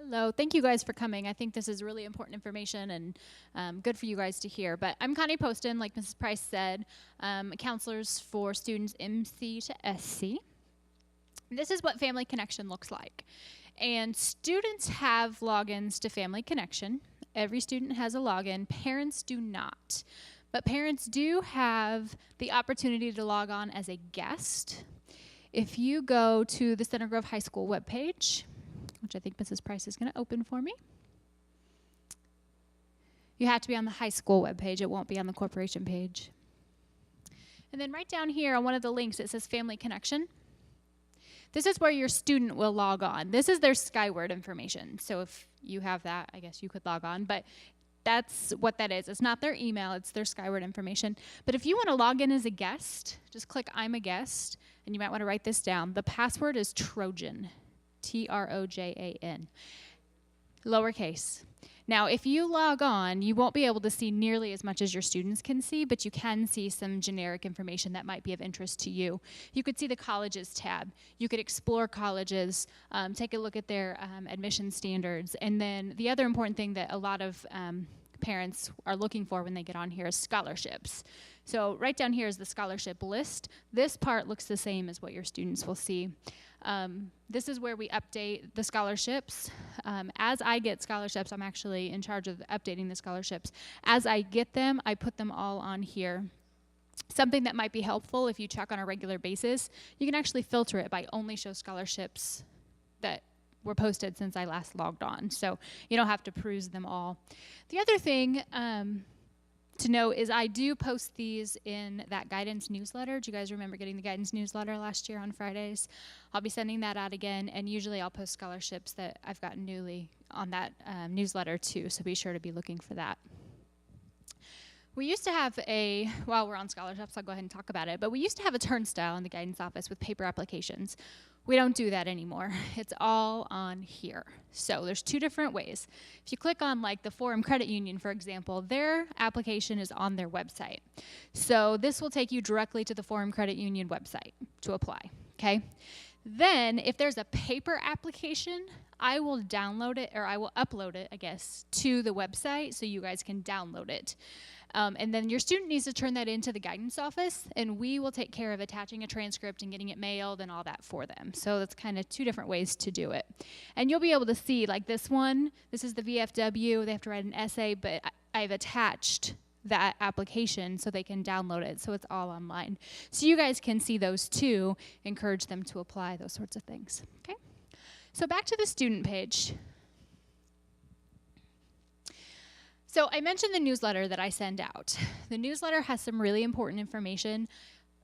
Hello. Thank you guys for coming. I think this is really important information and good for you guys to hear. But I'm Connie Poston, like Mrs. Price said, counselors for students MC to SC. This is what Family Connection looks like. And students have logins to Family Connection. Every student has a login. Parents do not. But parents do have the opportunity to log on as a guest. If you go to the Center Grove High School webpage, which I think Mrs. Price is going to open for me. You have to be on the high school webpage. It won't be on the corporation page. And then right down here on one of the links, it says Family Connection. This is where your student will log on. This is their Skyward information. So if you have that, I guess you could log on. But that's what that is. It's not their email. It's their Skyward information. But if you want to log in as a guest, just click I'm a guest. And you might want to write this down. The password is Trojan. Trojan, lowercase. Now, if you log on, you won't be able to see nearly as much as your students can see, but you can see some generic information that might be of interest to you. You could see the colleges tab. You could explore colleges, take a look at their admission standards. And then the other important thing that a lot of parents are looking for when they get on here is scholarships. So right down here is the scholarship list. This part looks the same as what your students will see. This is where we update the scholarships. As I get scholarships, I'm actually in charge of updating the scholarships. As I get them, I put them all on here. Something that might be helpful if you check on a regular basis, you can actually filter it by only show scholarships that were posted since I last logged on. So you don't have to peruse them all. The other thing to know is I do post these in that guidance newsletter. Do you guys remember getting the guidance newsletter last year on Fridays? I'll be sending that out again, and usually I'll post scholarships that I've gotten newly on that newsletter too, so be sure to be looking for that. We used to have while we're on scholarships, I'll go ahead and talk about it, but we used to have a turnstile in the guidance office with paper applications. We don't do that anymore. It's all on here. So there's two different ways. If you click on like the Forum Credit Union, for example, their application is on their website. So this will take you directly to the Forum Credit Union website to apply, okay? Then if there's a paper application, I will download it, or I will upload it, I guess, to the website so you guys can download it. And then your student needs to turn that into the guidance office, and we will take care of attaching a transcript and getting it mailed and all that for them. So that's kind of two different ways to do it. And you'll be able to see, like this one, this is the VFW. They have to write an essay, but I've attached that application so they can download it, so it's all online. So you guys can see those too, encourage them to apply, those sorts of things. Okay? So back to the student page. So I mentioned the newsletter that I send out. The newsletter has some really important information.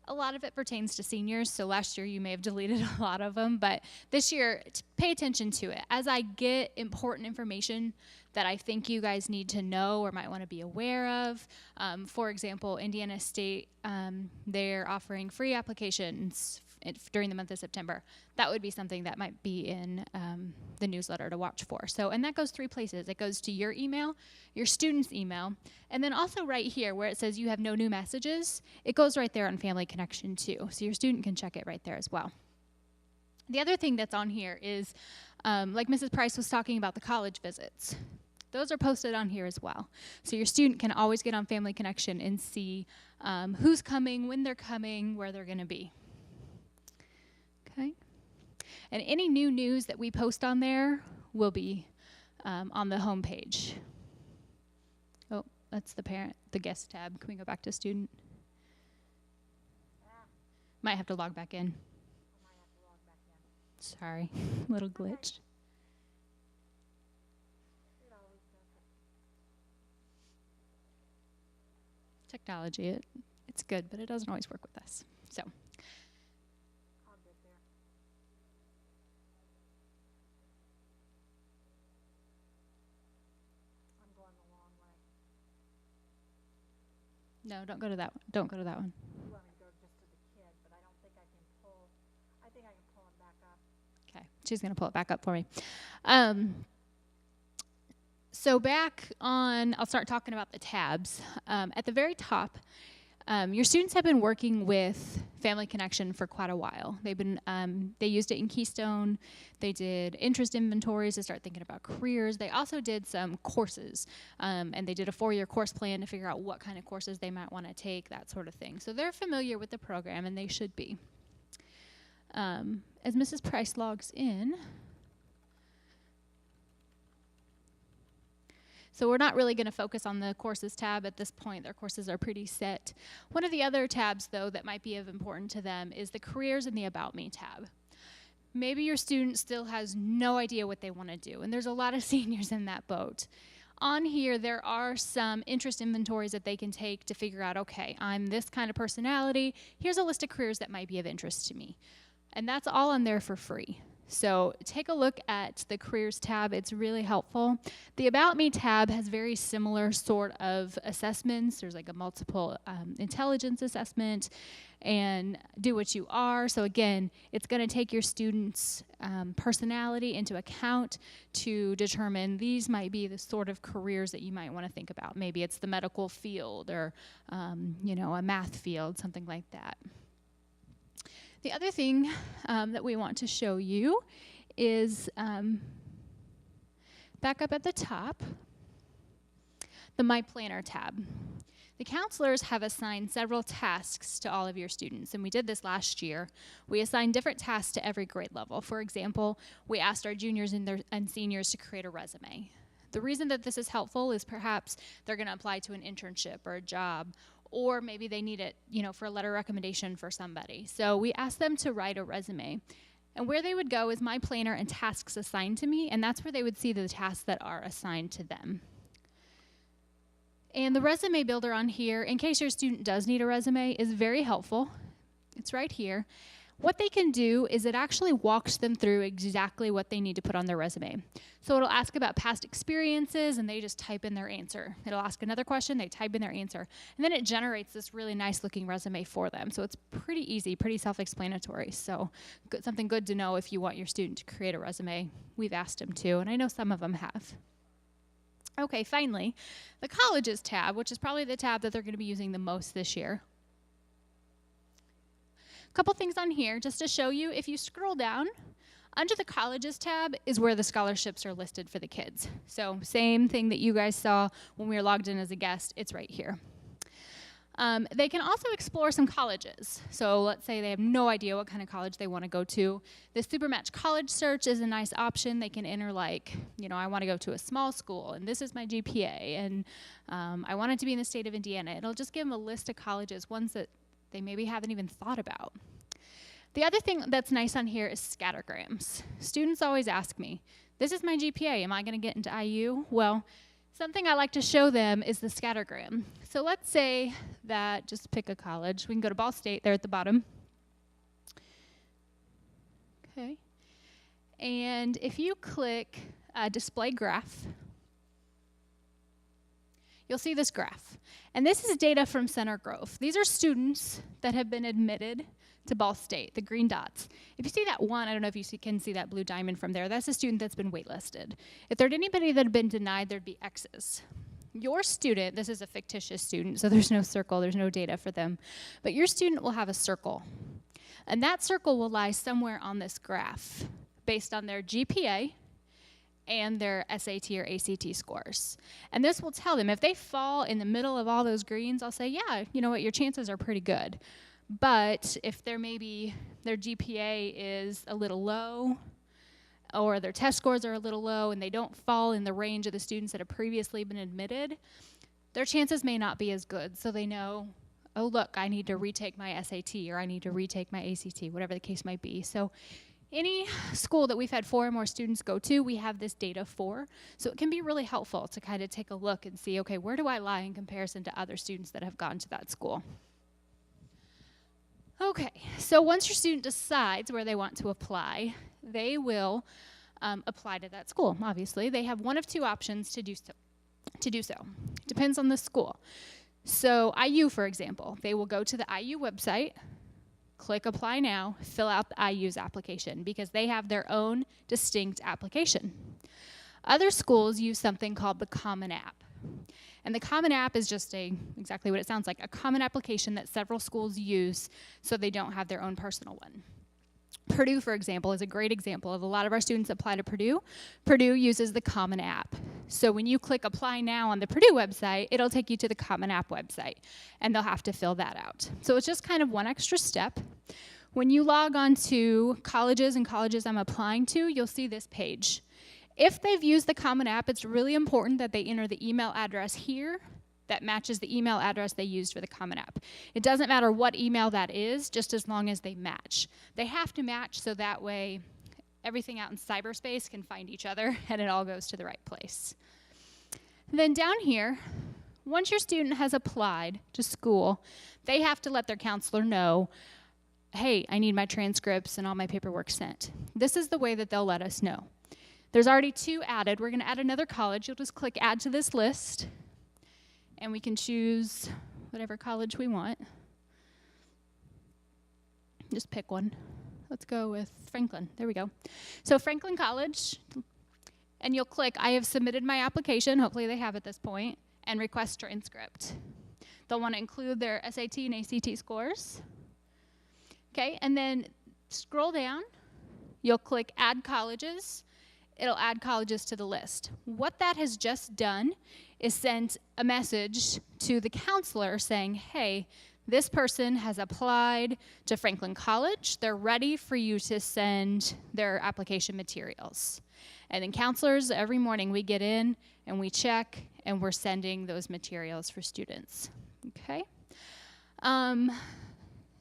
A lot of it pertains to seniors, so last year you may have deleted a lot of them, but this year, pay attention to it. As I get important information that I think you guys need to know or might want to be aware of, for example, Indiana State, they're offering free applications during the month of September. That would be something that might be in the newsletter to watch for. So, and that goes three places. It goes to your email, your student's email, and then also right here where it says you have no new messages, it goes right there on Family Connection too. So your student can check it right there as well. The other thing that's on here is, like Mrs. Price was talking about, the college visits. Those are posted on here as well. So your student can always get on Family Connection and see who's coming, when they're coming, where they're going to be. Okay? And any new news that we post on there will be on the home page. Oh, that's the guest tab. Can we go back to student? Might have to log back in. Sorry, little glitch. Technology, it's good, but it doesn't always work with us. So. No, don't go to that one. Don't go to that one. You want me to go just to the kid, but I don't think I can pull. I think I can pull him back up. Okay, she's going to pull it back up for me. So back on, I'll start talking about the tabs. At the very top, Your students have been working with Family Connection for quite a while. They used it in Keystone. They did interest inventories to start thinking about careers. They also did some courses, and they did a 4-year course plan to figure out what kind of courses they might want to take, that sort of thing. So they're familiar with the program, and they should be. As Mrs. Price logs in, so we're not really going to focus on the courses tab at this point. Their courses are pretty set. One of the other tabs, though, that might be of importance to them is the careers and the About Me tab. Maybe your student still has no idea what they want to do, and there's a lot of seniors in that boat. On here, there are some interest inventories that they can take to figure out, okay, I'm this kind of personality. Here's a list of careers that might be of interest to me. And that's all on there for free. So take a look at the careers tab. It's really helpful. The About Me tab has very similar sort of assessments. There's like a multiple intelligence assessment and do what you are. So again, it's going to take your students' personality into account to determine these might be the sort of careers that you might want to think about. Maybe it's the medical field or a math field, something like that. The other thing that we want to show you is back up at the top, the My Planner tab. The counselors have assigned several tasks to all of your students, and we did this last year. We assigned different tasks to every grade level. For example, we asked our juniors and seniors to create a resume. The reason that this is helpful is perhaps they're going to apply to an internship or a job, or maybe they need it, for a letter recommendation for somebody. So we asked them to write a resume. And where they would go is My Planner and tasks assigned to me, and that's where they would see the tasks that are assigned to them. And the resume builder on here, in case your student does need a resume, is very helpful. It's right here. What they can do is it actually walks them through exactly what they need to put on their resume. So it'll ask about past experiences, and they just type in their answer. It'll ask another question, they type in their answer. And then it generates this really nice looking resume for them. So it's pretty easy, pretty self-explanatory. So something good to know if you want your student to create a resume. We've asked them to, and I know some of them have. Okay, finally, the colleges tab, which is probably the tab that they're going to be using the most this year. Couple things on here just to show you. If you scroll down, under the colleges tab is where the scholarships are listed for the kids. So same thing that you guys saw when we were logged in as a guest, it's right here. They can also explore some colleges. So let's say they have no idea what kind of college they want to go to. The Supermatch College Search is a nice option. They can enter like, I want to go to a small school, and this is my GPA, and I want it to be in the state of Indiana. It'll just give them a list of colleges, ones that they maybe haven't even thought about. The other thing that's nice on here is scattergrams. Students always ask me, this is my GPA, am I going to get into IU? Well, something I like to show them is the scattergram. So let's say that, just pick a college, we can go to Ball State there at the bottom. Okay. And if you click Display Graph, you'll see this graph. And this is data from Center Grove. These are students that have been admitted to Ball State, the green dots. If you see that one, I don't know if you can see that blue diamond from there, that's a student that's been waitlisted. If there'd anybody that had been denied, there'd be X's. Your student, this is a fictitious student, so there's no circle, there's no data for them, but your student will have a circle. And that circle will lie somewhere on this graph based on their GPA and their SAT or ACT scores. And this will tell them, if they fall in the middle of all those greens, I'll say, yeah, you know what, your chances are pretty good. But if their GPA is a little low, or their test scores are a little low, and they don't fall in the range of the students that have previously been admitted, their chances may not be as good. So they know, oh look, I need to retake my SAT, or I need to retake my ACT, whatever the case might be. So any school that we've had 4 or more students go to, we have this data for. So it can be really helpful to kind of take a look and see, okay, where do I lie in comparison to other students that have gone to that school? Okay, so once your student decides where they want to apply, they will apply to that school, obviously. They have one of 2 options to do so. Depends on the school. So IU, for example, they will go to the IU website, click Apply Now, fill out the IU's application, because they have their own distinct application. Other schools use something called the Common App. And the Common App is just exactly what it sounds like, a common application that several schools use so they don't have their own personal one. Purdue, for example, is a great example of a lot of our students apply to Purdue. Purdue uses the Common App. So when you click Apply Now on the Purdue website, it'll take you to the Common App website, and they'll have to fill that out. So it's just kind of one extra step. When you log on to colleges and colleges I'm applying to, you'll see this page. If they've used the Common App, it's really important that they enter the email address here that matches the email address they used for the Common App. It doesn't matter what email that is, just as long as they match. They have to match so that way everything out in cyberspace can find each other and it all goes to the right place. Then down here, once your student has applied to school, they have to let their counselor know, hey, I need my transcripts and all my paperwork sent. This is the way that they'll let us know. There's already 2 added. We're going to add another college. You'll just click Add to this list, and we can choose whatever college we want. Just pick one. Let's go with Franklin. There we go. So Franklin College, and you'll click I have submitted my application, hopefully they have at this point, and request transcript. They'll want to include their SAT and ACT scores. Okay, and then scroll down. You'll click Add Colleges. It'll add colleges to the list. What that has just done is sent a message to the counselor saying, hey, this person has applied to Franklin College. They're ready for you to send their application materials. And then counselors, every morning we get in and we check and we're sending those materials for students. Okay?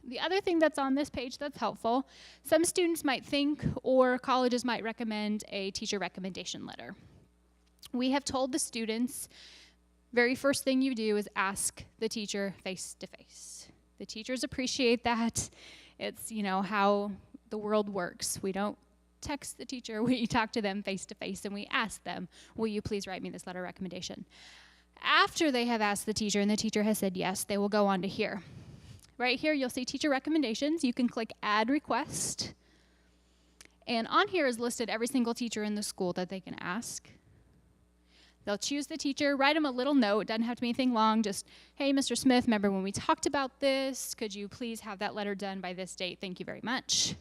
The other thing that's on this page that's helpful, some students might think or colleges might recommend a teacher recommendation letter. We have told the students, very first thing you do is ask the teacher face to face. The teachers appreciate that. It's, how the world works. We don't text the teacher, we talk to them face to face and we ask them, will you please write me this letter of recommendation? After they have asked the teacher and the teacher has said yes, they will go on to here. Right here, you'll see teacher recommendations. You can click Add Request. And on here is listed every single teacher in the school that they can ask. They'll choose the teacher, write them a little note. It doesn't have to be anything long. Just, hey, Mr. Smith, remember when we talked about this? Could you please have that letter done by this date? Thank you very much.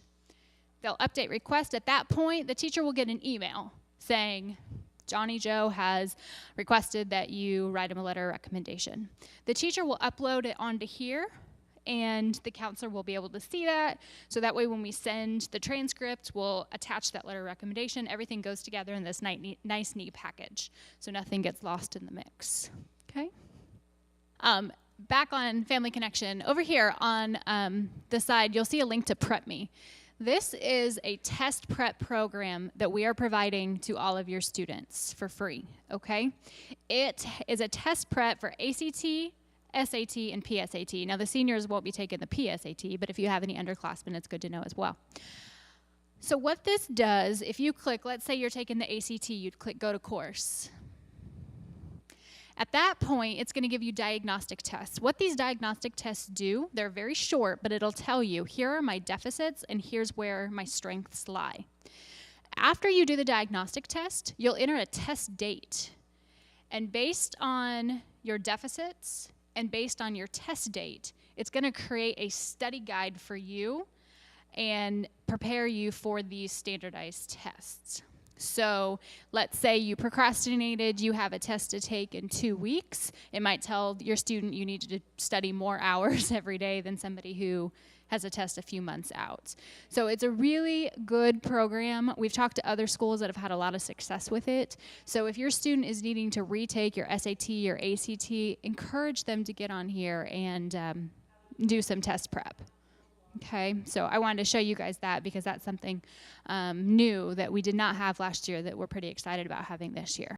They'll update request. At that point, the teacher will get an email saying, Johnny Joe has requested that you write him a letter of recommendation. The teacher will upload it onto here, and the counselor will be able to see that. So that way when we send the transcript, we'll attach that letter of recommendation. Everything goes together in this nice, neat package. So nothing gets lost in the mix, okay? Back on Family Connection, over here on the side, you'll see a link to Prep Me. This is a test prep program that we are providing to all of your students for free, okay? It is a test prep for ACT, SAT, and PSAT. Now, the seniors won't be taking the PSAT, but if you have any underclassmen, it's good to know as well. So what this does, if you click, let's say you're taking the ACT, you'd click Go to Course. At that point, it's going to give you diagnostic tests. What these diagnostic tests do, they're very short, but it'll tell you, here are my deficits, and here's where my strengths lie. After you do the diagnostic test, you'll enter a test date. And based on your deficits, and based on your test date, it's going to create a study guide for you and prepare you for these standardized tests. So let's say you procrastinated, you have a test to take in 2 weeks. It might tell your student you need to study more hours every day than somebody who has a test a few months out. So it's a really good program. We've talked to other schools that have had a lot of success with it. So if your student is needing to retake your SAT or ACT, encourage them to get on here and do some test prep. Okay, so I wanted to show you guys that because that's something new that we did not have last year that we're pretty excited about having this year.